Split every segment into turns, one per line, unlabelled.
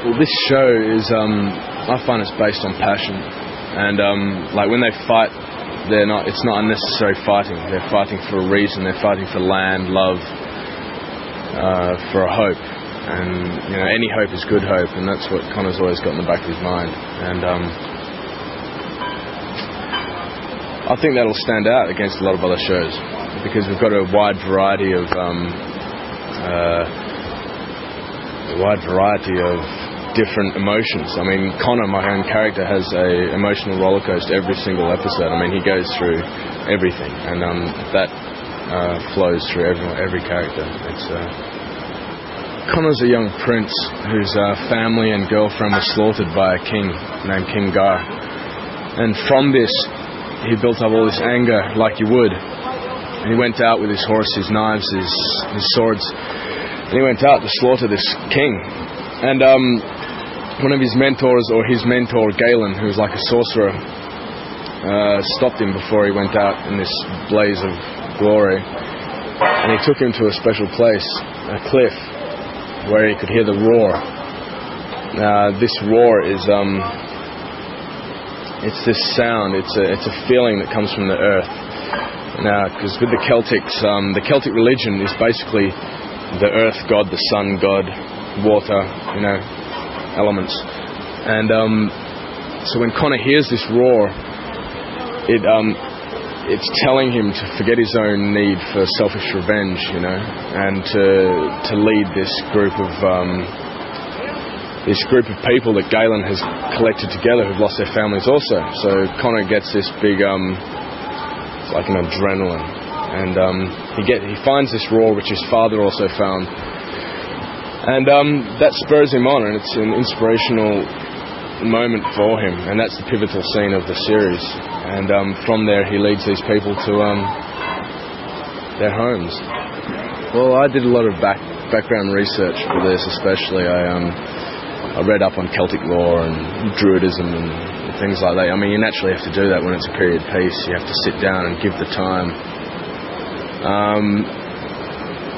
Well, this show is, I find it's based on passion, and like when they fight, it's not unnecessary fighting. They're fighting for a reason. They're fighting for land, love, for a hope, and you know, any hope is good hope, and that's what Conor's always got in the back of his mind. And I think that'll stand out against a lot of other shows because we've got a wide variety of different emotions. I mean, Conor, my own character, has a emotional roller coaster every single episode. I mean, he goes through everything, and that flows through every character. It's Conor's a young prince whose family and girlfriend were slaughtered by a king named King Gar, and from this he built up all this anger, like you would. And he went out with his horse, his knives, his swords, and he went out to slaughter this king. And one of his mentors, or his mentor Galen, who was like a sorcerer, stopped him before he went out in this blaze of glory, and he took him to a special place, a cliff, where he could hear the roar. This roar is it's this sound, it's a feeling that comes from the earth. Now, because with the Celtic religion is basically the earth god, the sun god, water, you know, elements. And so when Conor hears this roar, it's telling him to forget his own need for selfish revenge, you know, and to lead this group of people that Galen has collected together who've lost their families also. So Conor gets this big, it's like an adrenaline, and he finds this roar which his father also found. And that spurs him on, and it's an inspirational moment for him, and that's the pivotal scene of the series. And from there he leads these people to their homes. Well, I did a lot of background research for this, especially. I read up on Celtic lore and Druidism and things like that. I mean, you naturally have to do that when it's a period piece. You have to sit down and give the time.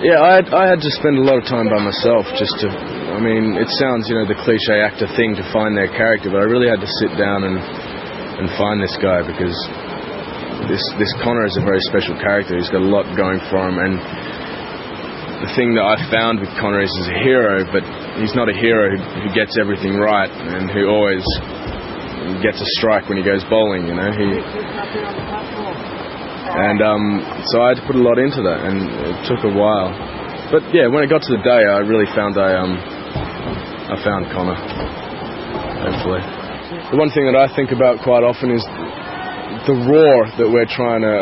Yeah, I had to spend a lot of time by myself just to, I mean, it sounds, you know, the cliche actor thing to find their character, but I really had to sit down and find this guy, because this Conor is a very special character. He's got a lot going for him, and the thing that I found with Conor is he's a hero, but he's not a hero who gets everything right and who always gets a strike when he goes bowling, you know. So I had to put a lot into that, and it took a while. But yeah, when it got to the day, I really found I found Conor, hopefully. The one thing that I think about quite often is the roar that we're trying to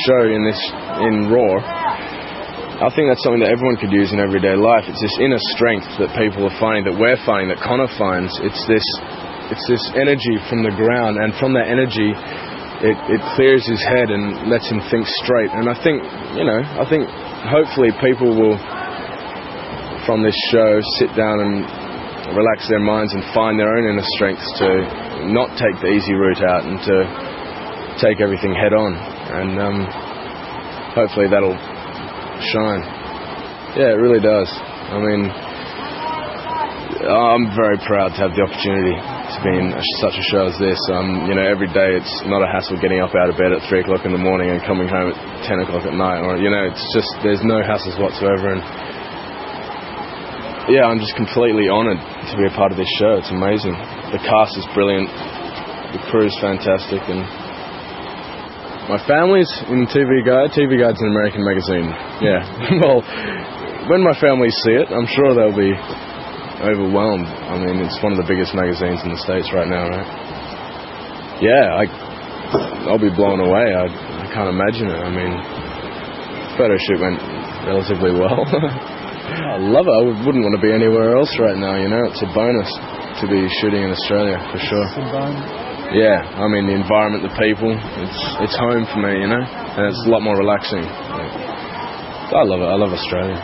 show in Roar. I think that's something that everyone could use in everyday life. It's this inner strength that people are finding, that we're finding, that Conor finds. It's this energy from the ground, and from that energy it clears his head and lets him think straight. And I think hopefully people will, from this show, sit down and relax their minds and find their own inner strengths to not take the easy route out and to take everything head on. And hopefully that'll shine. Yeah, it really does. I mean, I'm very proud to have the opportunity to be in such a show as this. You know, every day it's not a hassle getting up out of bed at 3 o'clock in the morning and coming home at 10 o'clock at night, or, you know, it's just, there's no hassles whatsoever. And yeah, I'm just completely honoured to be a part of this show. It's amazing. The cast is brilliant, the crew is fantastic, and my family's in TV Guide. TV Guide's an American magazine. Yeah. Well, when my family see it, I'm sure they'll be overwhelmed. I mean, it's one of the biggest magazines in the States right now, right? Yeah, I'll be blown away. I can't imagine it. I mean, the photo shoot went relatively well. I love it. I wouldn't want to be anywhere else right now, you know. It's a bonus to be shooting in Australia, for sure.
It's a bonus.
Yeah, I mean, the environment, the people, it's home for me, you know, and it's a lot more relaxing. I love it. I love Australia.